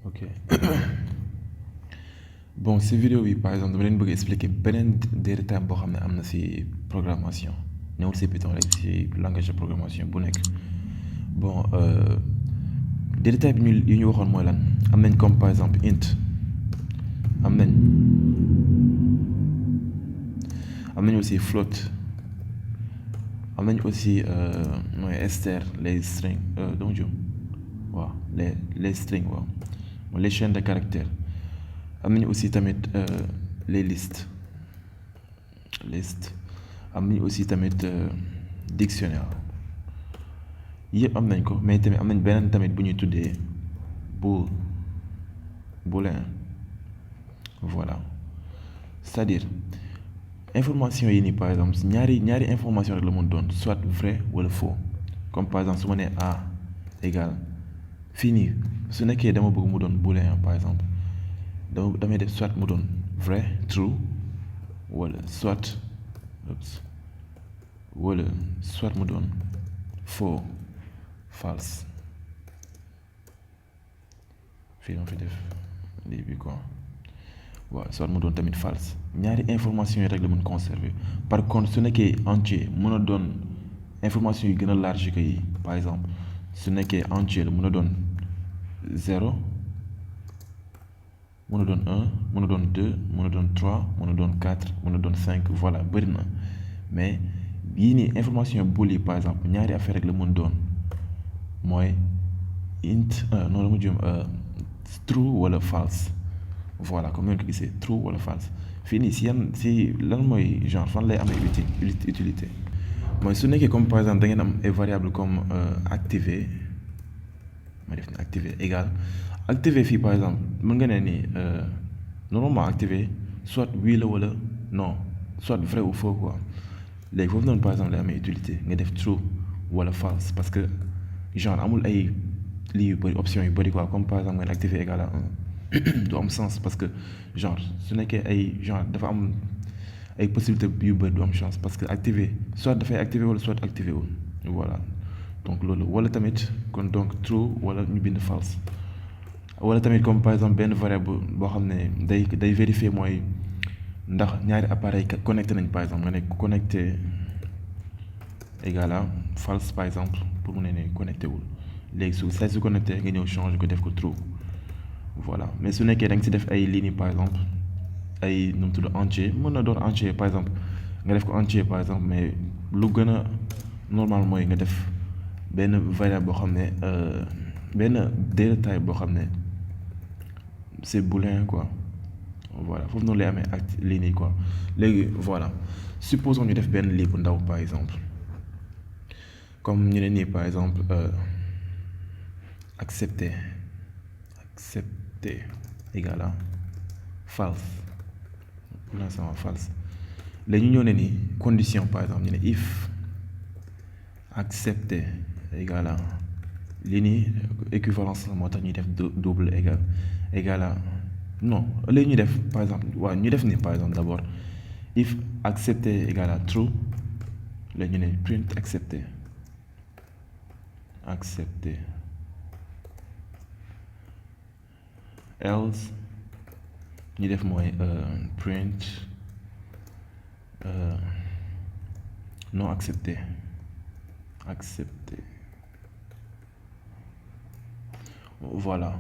ok bon si vidéo bi par exemple dama leen bëgg expliquer beneen data type boo xam ne am na si programmation ñëwul si Python rek si langage de programmation bu nekk bon data type yi ñu waxoon mooy lan am nañ comme par exemple int am nañ aussi float am nañ aussi mooy str les strings donc waaw les strings waaw les chaînes de caractères am nañu aussi tamit les listes am nañu aussi tamit dictionnaire yëpp am nañ ko mais tamit am nañ beneen tamit bu ñuy tuddee boolean voilà c'est-à-dire information yi nii par exemple ñaari information rek la mën doon soit vrai wala faux comme par exemple su ma nee A égale fii nii su nekkee dama bëgg mu doon booléen par exemple damay def soit mu doon vrai true wala soit mu doon faux false fii dama fi def lii bi quoi waaw soit mu doon tamit false ñaari information yi rek la mën conserver par contre su nekkee entier mën a doon information yu gën a large que yi par exemple su nekkee entier la mën a doon 0 mën a doon 1 mën a doon 2 mën a doon 3 mën a doon 4 mën a doon 5 voilà bëri na mais yii nii information bool yi par exemple ñaari affaire rek la mën doon mooy int non la mu jëm true wala false voilà comme ngeen ko gisee true wala false fii nii si lan mooy genre fan lay amee utilité mooy su nekkee comme par exemple da ngeen am ay variable comme activé ma def ni activé égal activé fii par exemple mën nga ne ni normalement activé soit oui la wala non soit vrai ou faux quoi léegi foofu noonu par exemple lay amee utilité nga def true wala false parce que genre amul ay lii yu bëri option yu bëri quoi comme par exemple nga ne activé égal à 1 du am sens parce que genre su nekkee ay genre dafa am ay possibilité yu bëri du am chance parce que activé soit dafay activé wala soit activé wul voilà donc loolu wala tamit kon donc true wala ñu bind false wala tamit comme par exemple benn variable boo xam ne day vérifier mooy ndax ñaari appareil connecté nañ par exemple nga ne connecté égal à false par exemple pour mu ne connecté wul léegi su connecté nga ñëw changer ko def ko true voilà mais su nekkee da nga si def ay lignes par exemple ay nu mu tudd entier mën na doon entier par exemple nga def ko entier par exemple mais lu gën a normal mooy nga def benn variable boo xam ne benn data type boo xam ne c'est booléen quoi voilà foofu noonu lay amee ak lignes yi quoi léegi voilà supposons ñu def benn lii bu ndaw par exemple comme ñu ne nii par exemple accepter égal à false pour l'instant false léegi ñu ñëw ne ni condition par exemple ñu ne if accepter égal à lii nii équivalence la moo tax ñuy def double égal à non léegi ñu def par exemple waaw ñu def ni par exemple d'abord if accepter égal à true léegi ñu ne print accepter else ñu def mooy print non accepté voilà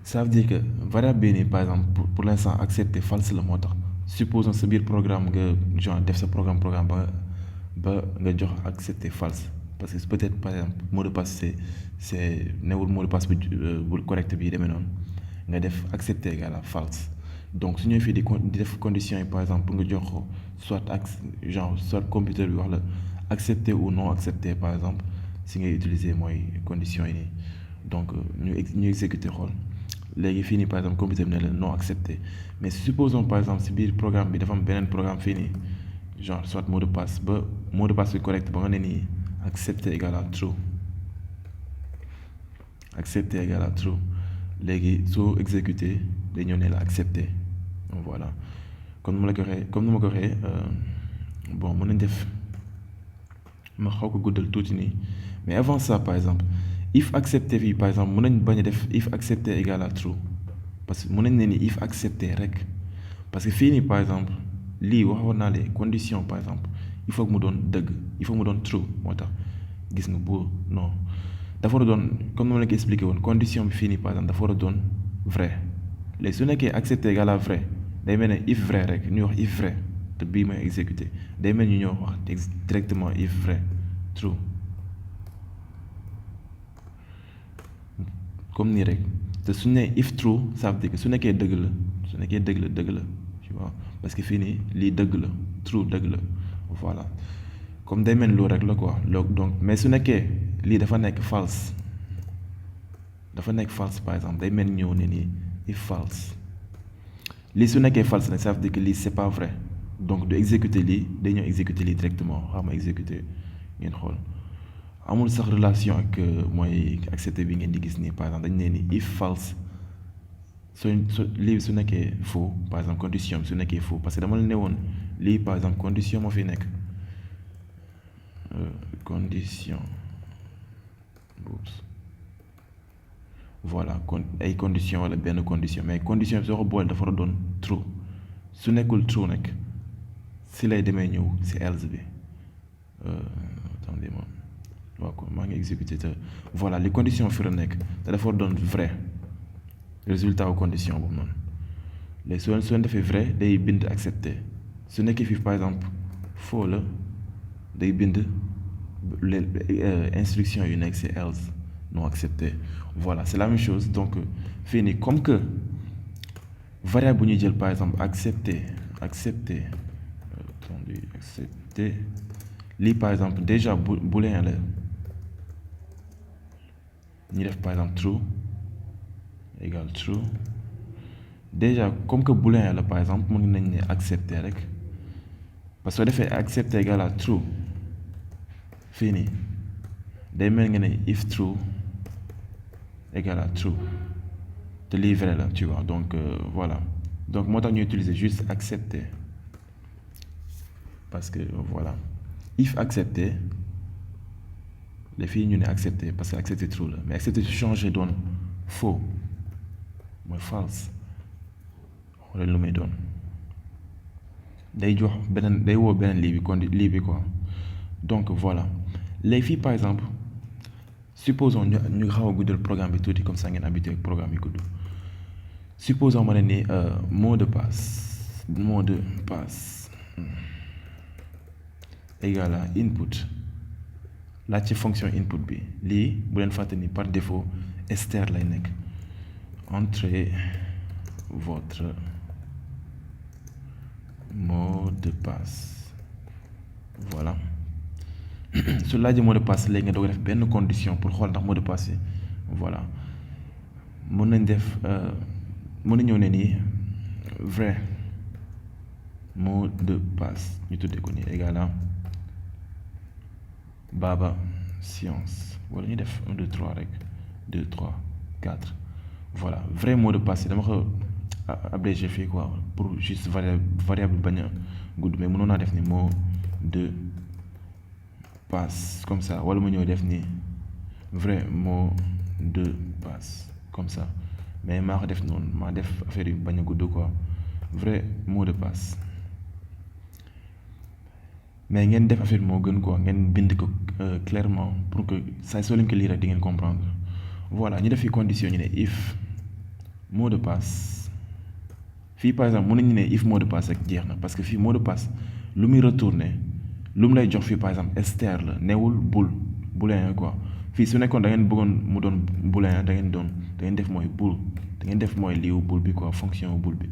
ça veut dire que variable bii nii par exemple pour l'instant accepté false la moo tax supposons sa biir programme nga genre def sa programme ba nga jox accepté false parce que peut-être par exemple mot de passe c'est newul mot de passe bu correct bi demee noonu nga def accepter égal à false donc su ñëwee fii di def conditions yi par exemple pour nga jox ko soit computer bi wax la accepter ou non accepter par exemple si ngay utiliser mooy conditions yi nii donc ñu exécuter xool léegi fii nii par exemple computer bi ne la non accepter mais supposons par exemple si biir programme bi dafa am beneen programme fii nii genre soit mot de passe bi correct ba nga ne nii accepter égal à true léegi soo exécuté day ñëw ne la accepté voilà comme ni ma ko waxee bon mën nañ def ma xaw ko guddal tuuti nii mais avant ça par exemple if accepté fii par exemple mën nañ bañ a def if accepté égal à true parce que mën nañ ne ni if accepté rek parce que fii nii par exemple lii waxoon naa les conditions par exemple il faut que mu doon dëgg il faut que mu doon true moo tax gis nga bu non dafa war a doon comme ni ma la ko expliqué woon condition bi fii nii par exemple dafa war a doon vrai léegi su nekkee accepté égal à vrai day mel ne if vrai rek ñuy wax if vrai te bii mooy exécuté day mel ñu ñoo wax directement if vrai true comme nii rek te su ne if true ça veut dire que su nekkee dëgg la su nekkee dëgg la tu vois parce que fii nii lii dëgg la true dëgg la voilà comme day mel loolu rek la quoi donc mais su nekkee lii dafa nekk false par exemple day mel ñëw ne nii if false lii su nekkee false nag ça veut dire que lii c'est pas vrai donc du exécuter lii day ñëw exécuter lii directement xam nga exécuter ngeen xool amul sax relation ak mooy accepté bi ngeen di gis nii par exemple dañu ne ni if false lii su nekkee faux par exemple condition bi su nekkee faux parce que dama la ne woon lii par exemple condition moo fi nekk condition voilà kon ay condition wala benn condition mais condition bi soo ko boole dafa war a doon true su nekkul true nag si lay demee ñëw si else bi attendez-moi waaw kon maa ngi exécuté te voilà les conditions fi la nekk te dafa war a doon vrai résultat wu condition boobu noonu léegi soo defee vrai day bind accepté su nekkee fii par exemple faux la day bind les instructions yu nekk si else non accepté voilà c'est la même chose donc fii nii comme que variable bu ñuy jël par exemple accepté lii par exemple déjà booléen la ñu def par exemple true égal true déjà comme que booléen la par exemple mën nañ ne accepté rek parce que soo defee accepté égal à true fii nii day mel nga ne if true égal à true te lii vrai la tu vois donc voilà donc moo tax ñu utiliser juste accepté parce que voilà if accepté les filles ñu ne accepté parce que accepté true la mais accepté su changé doon faux mooy false wala lu may doon day jox beneen day woo beneen lii bi quoi donc voilà les filles par exemple supposons ñu xaw a guddal programme bi tuuti comme ça ngeen habitué ak programme yi gudd supposons ma ne ni mot de passe égal à input laaj ci fonction input bi lii bu leen fàtte ni par défaut str lay nekk entrez votre mot de passe voilà su laajee mot de passe léegi nga doog def benn condition pour xool ndax mot de passe yi voilà mën nañ def mën na ñëw ne nii vrai mot de passe ñu tuddee ko nii égal à Baba Science wala ñu def 1 2 3 rek 2 3 4 voilà vrai mot de passe dama ko abrégé fii quoi pour juste variable bañ a gudd mais mënoon naa def ni mot de passe comme ça wala mu ñëw def ni vrai mot de passe comme ça mais maa ko def noonu maa def affaire yu bañ a gudd quoi vrai mot de passe mais ngeen def affaire moo gën quoi ngeen bind ko clairement pour que saa soo leen ko lire rek di ngeen comprendre voilà ñu def fi condition ñu ne if mot de passe fii par exemple mën nañu ne if mot de passe rek jeex na parce que fii mot de passe lu muy retourner lu mu lay jox fii par exemple str la newul booléen quoi fii su nekkoon da ngeen bëggoon mu doon booléen da ngeen def mooy bool da ngeen def mooy liiwu bool bi quoi fonction bool bi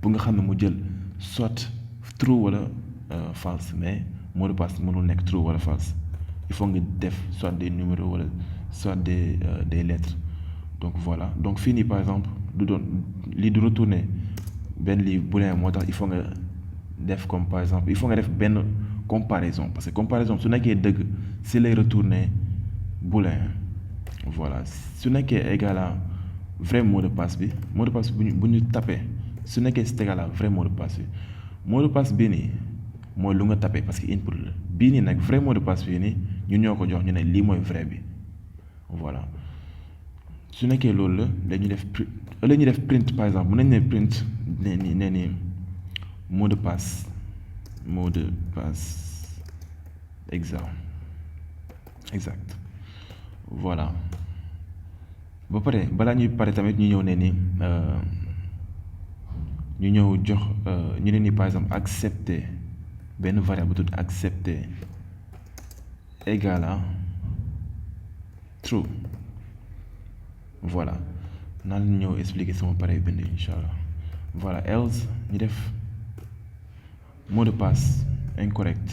pour nga xam ne mu jël soit true wala false mais mot de passe mënul nekk true wala false il faut nga def soit des numéros wala soit des lettres donc voilà donc fii nii par exemple du doon lii du retourner benn lii booléen moo tax il faut nga def comme par exemple il faut nga def benn comparaison parce que comparaison su nekkee dëgg si lay retourner booléen voilà su nekkee égal à vrai mot de passe bi bu ñu tapé su nekkee c'est égal à vrai mot de passe bii nii mooy lu nga tapé parce que input la bii nii nag vrai mot de passe bii nii ñun ñoo ko jox ñu ne lii mooy vrai bi voilà su nekkee loolu la dañuy def ñuy def print par exemple mën nañ ne print nee ni mot de passe exact voilà ba pare balaa ñuy pare tamit ñu ñëw ne ni ñu ñëw jox ñu ne ni par exemple accepter benn variable bu tudd accepter égal à true voilà naa leen ñëw expliquer sama pare bind incha allah voilà else ñu def mot de passe incorrect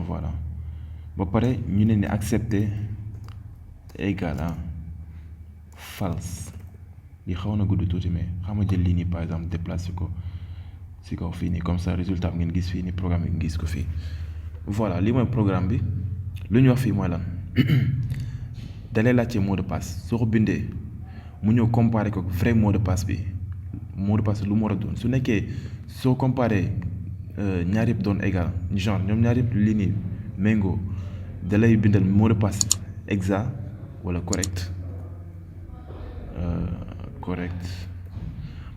voilà ba pare ñu ne ni accepter égal à false li xaw na gudd tuuti mais xam nga jël lii nii par exemple déplacer ko si kaw fii nii comme ça résultat bi ngeen gis fii nii programme bi ngeen gis ko fii voilà lii mooy programme bi lu ñu wax fii mooy lan dalay laajte mot de passe soo ko bindee mu ñëw comparer ko vrai mot de passe bi mot de passe lu mu war a doon su nekkee soo comparer ñaar yëpp doon égal genre ñoom ñaar yëpp lii nii méngoo dalay bindal mot de passe exact wala correct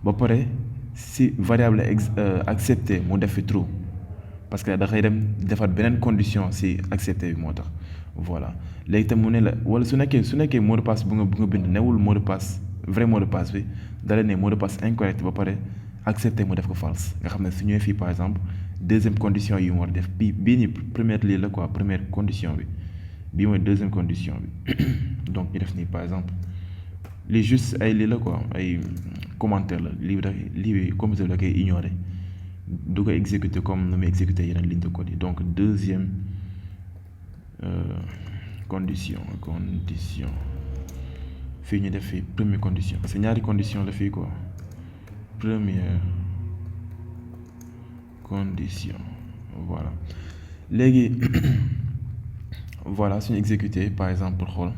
ba pare si variable accepté mu def fi true parce que dafay dem defaat beneen condition si accepté bi moo tax voilà léegi tam mu ne la wala su nekkee mot de passe bu nga bind newul mot de passe vrai mot de passe bi dala ne mot de passe incorrect ba pare accepté mu def ko false nga xam ne su ñëwee fii par exemple deuxième condition yi mu war def bii nii première lii la quoi première condition bi bii mooy deuxième condition bi donc ñu def nii par exemple lii juste ay lii la quoi ay commentaire la lii computer bi da koy ignorer du ko exécuter comme nu muy exécuter yeneen ligne de code yi donc deuxième condition fii ñu def fii première condition parce que ñaari condition la fii quoi première condition voilà léegi voilà suñu exécuter par exemple pour xool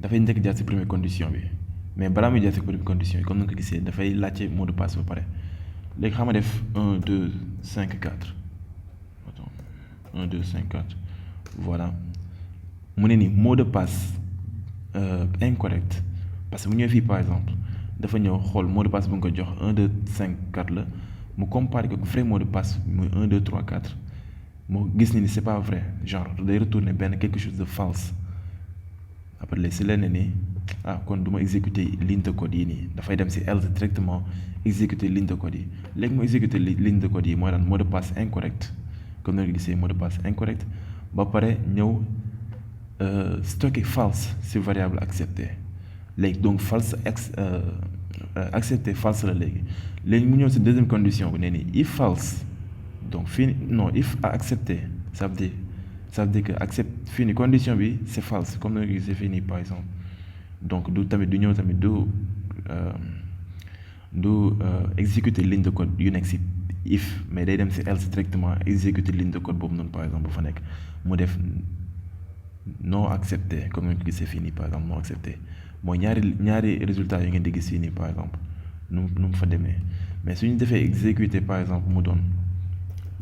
dafay njëkk jaar ci première condition bi mais balaa muy jaar ci première condition bi comme ni nga ko gisee dafay laajte mot de passe ba pare léegi xam nga def 1 2 5 4 attends 1 2 5 4 voilà mu ne ni mot de passe incorrect parce que bu ñëwee fii par exemple dafa ñëw xool mot de passe bu nga ko jox 1 2 5 4 la mu comparé ko vrai mot de passe muy 1 2 3 4 moo gis ni c'est pas vrai genre day retourner benn quelque chose de false après léegi si lenn ni kon du ma exécuter ligne de code yi nii dafay dem si else directement exécuter ligne de code yi léegi mu exécuter ligne de code yi mooy lan mot de passe incorrect comme ni nga gisee mot de passe incorrect ba pare ñëw stocker false si variable accepté léegi donc false accepté false la léegi mu ñëw si deuxième condition bi nee ni if false donc fii non if accepté ça veut dire que accepte fii nii condition bi c'est false comme ni nga gisee fii nii par exemple donc du ñëw tamit du exécuter ligne de code yu nekk si if mais day dem si else directement exécuter ligne de code boobu noonu par exemple bu fa nekk mu def non accepté comme ni nga ko gisee fii nii par exemple non accepté mooy ñaari résultats yi ngeen di gis fii nii par exemple nu mu fa demee mais suñu defee exécuter par exemple mu doon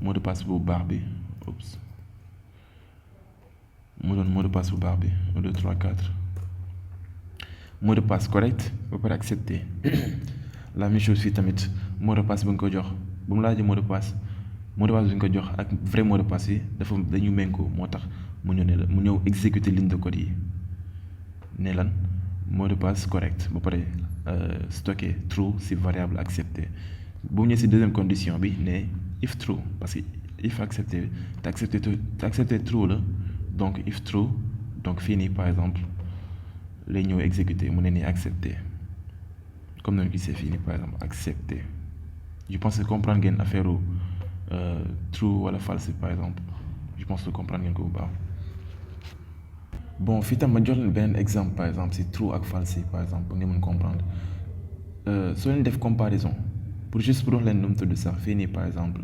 mot de passe bu baax bi mu doon mot de passe bu baax bi 1 2 3 4 mot de passe correct ba pare accepté la même chose fii tamit mot de passe bi nga ko jox bu mu laajee mot de passe bi nga ko jox ak vrai mot de passe yi dañu méngoo moo tax mu ñëw exécuter ligne de code yi ne lan mot de passe correct ba pare stocké true si variable accepté bu ñëwee si deuxième condition bi ne if true parce que if accepté te accepté true la donc if true donc fii nii par exemple lay ñëw exécuter mu ne nii accepté comme nañu gisee fii nii par exemple accepté je pense que comprendre ngeen affaire true wala false par exemple je pense que comprendre ngeen ko bu baax bon fii tam ma jox leen beneen exemple par exemple si true ak false par exemple pour ngeen mën comprendre soo leen def comparaison pour wax leen nu mu tudd sax fii nii par exemple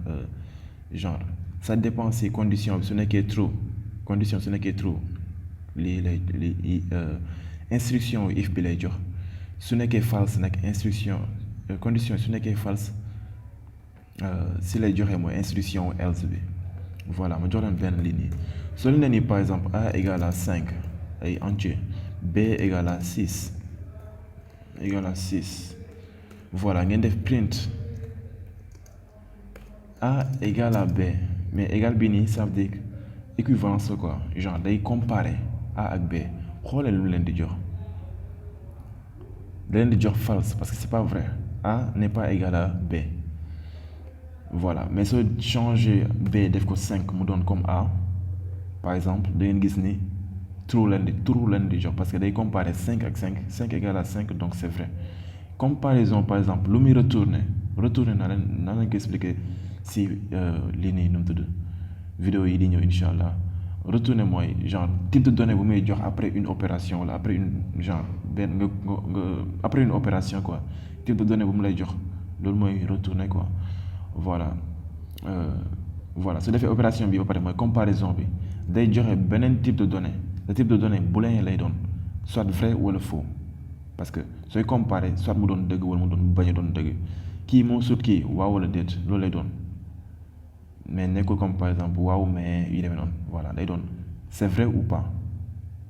genre ça dépend si condition bi su nekkee true condition su nekkee true lii instruction if bi lay jox su nekkee false nag instruction condition su nekkee false si lay joxe mooy instruction else bi voilà ma jox leen benn lii nii soo leen nii par exemple a égale à 5 ay entier b égale à 6 voilà ngeen def print a égale à b mais égal bi nii ça veut dire équivalence quoi genre day comparer a ak b xoolee lu mu leen di jox da leen di jox false parce que c'est pas vrai a n'est pas égal à b voilà mais soo changer b def ko 5 mu doon comme a par exemple da ngeen gis ni true leen di jox parce que day comparer 5 ak 5 égale à 5 donc c'est vrai comparaison par exemple lu muy retourner na leen ko expliquer si lii nii nu mu tudd vidéo yi di ñëw incha allah retourner mooy genre type de données bu muy jox après une opération wala après une genre benn nga après une opération quoi type de données bu mu lay jox loolu mooy retourner quoi voilà su defee opération bi ba pare mooy comparaison bi day joxe beneen type de données le type de données booléen lay doon soit vrai wala faux parce que sooy comparer soit mu doon dëgg wala mu doon bañ a doon dëgg kii moo sut kii waaw wala déet loolu lay doon mais nekkul comme par exemple waaw mais yu demee noonu voilà day doon c'est vrai ou pas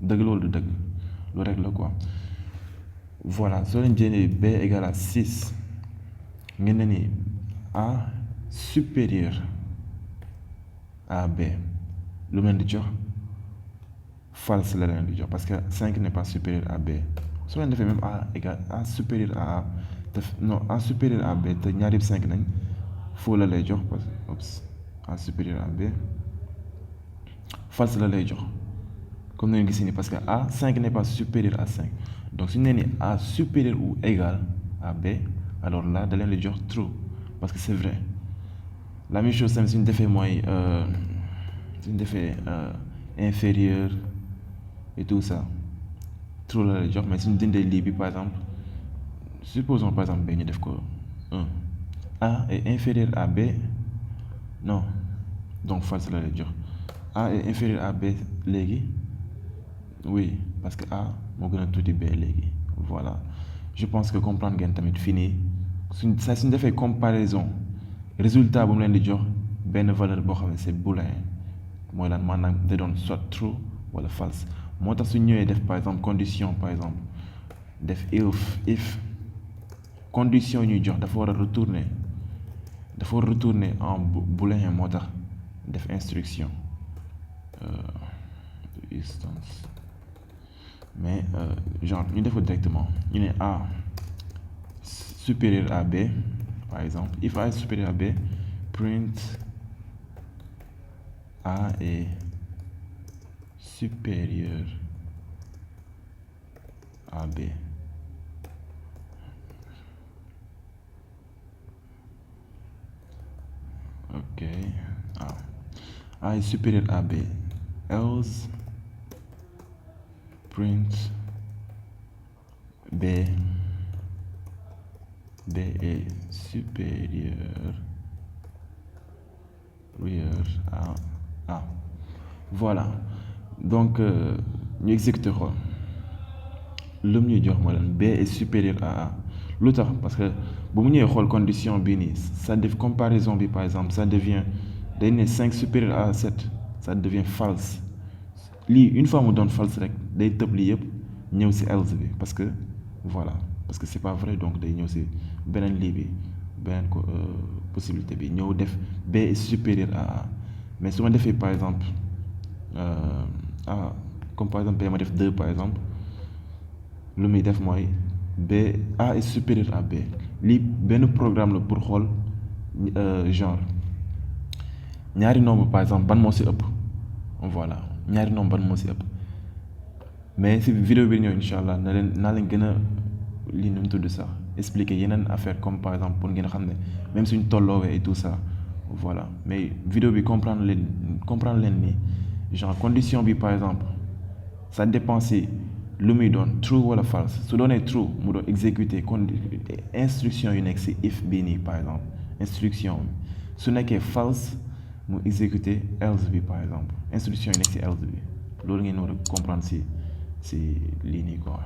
dëgg loolu du dëgg loolu rek la quoi voilà soo leen jëlee b égale à 6 ngeen ne ni a supérieur à b lu mu leen di jox false la leen di jox parce que 5 n'est pas supérieur à b soo leen defee même a égale a supérieur à a a supérieur à b te ñaari 5 nañ faux la lay jox parce que oups a supérieur à b false la lay jox comme ni ngeen gis nii parce que a 5 n'est pas supérieur à 5 donc suñu nee ni a supérieur ou égal à b alors là da leen di jox true parce que c'est vrai la même chose tamit suñu defee mooy suñu defee inférieur et tout ça true la lay jox mais suñu dindee lii bi par exemple supposons par exemple b ñu def ko 1 a est inférieur à b non donc false la lay jox a est inférieur à b léegi oui parce que a moo gën a tuuti b léegi voilà je pense que comprendre ngeen tamit fii nii suñ defee comparaison résultat bu mu leen di jox benn valeur boo xam ne c'est booléen mooy lan maanaam da doon soit true wala false moo tax su ñëwee def par exemple condition par exemple def if condition ñuy jox dafa war a retourner en booléen moo tax def instruction instance mais genre ñu def ko directement ñu ne a supérieur à b par exemple if a est supérieur à b print a est supérieur à b ok a est supérieur à b else print b est supérieur à a voilà donc ñu exécuter ko lu mu ñuy jox mooy lan b est supérieur à a lu tax parce que bu mu ñëwee xool condition bii nii ça def comparaison bi par exemple ça devient day ne 5 supérieur à 7 ça devient false lii une fois mu doon false rek day tëb lii yëpp ñëw ci else bi parce que voilà parce que c'est pas vrai donc day ñëw ci beneen lii bi beneen ko possibilité bi ñëw def b est supérieur à a mais su ma defee par exemple comme par exemple b ma def 2 par exemple lu muy def mooy a est supérieur à b lii benn programme la pour xool genre ñaari nombre par exemple ban moo ci ëpp voilà ñaari nombre ban moo ci ëpp mais ci vidéo bi ñëw incha allah naa leen gën a lii nu mu tudd sax expliquer yeneen affaire comme par exemple pour ngeen xam ne même suñ tolloowee et tout ça voilà mais vidéo bi comprendre leen ni genre condition bi par exemple ça dépend si lu muy doon true wala false su doonee true mu doon exécuter instruction yu nekk ci if bii nii par exemple instruction su nekkee false mu exécuter else bi par exemple instruction yu nekk ci else bi loolu ngeen war a comprendre ci lii nii quoi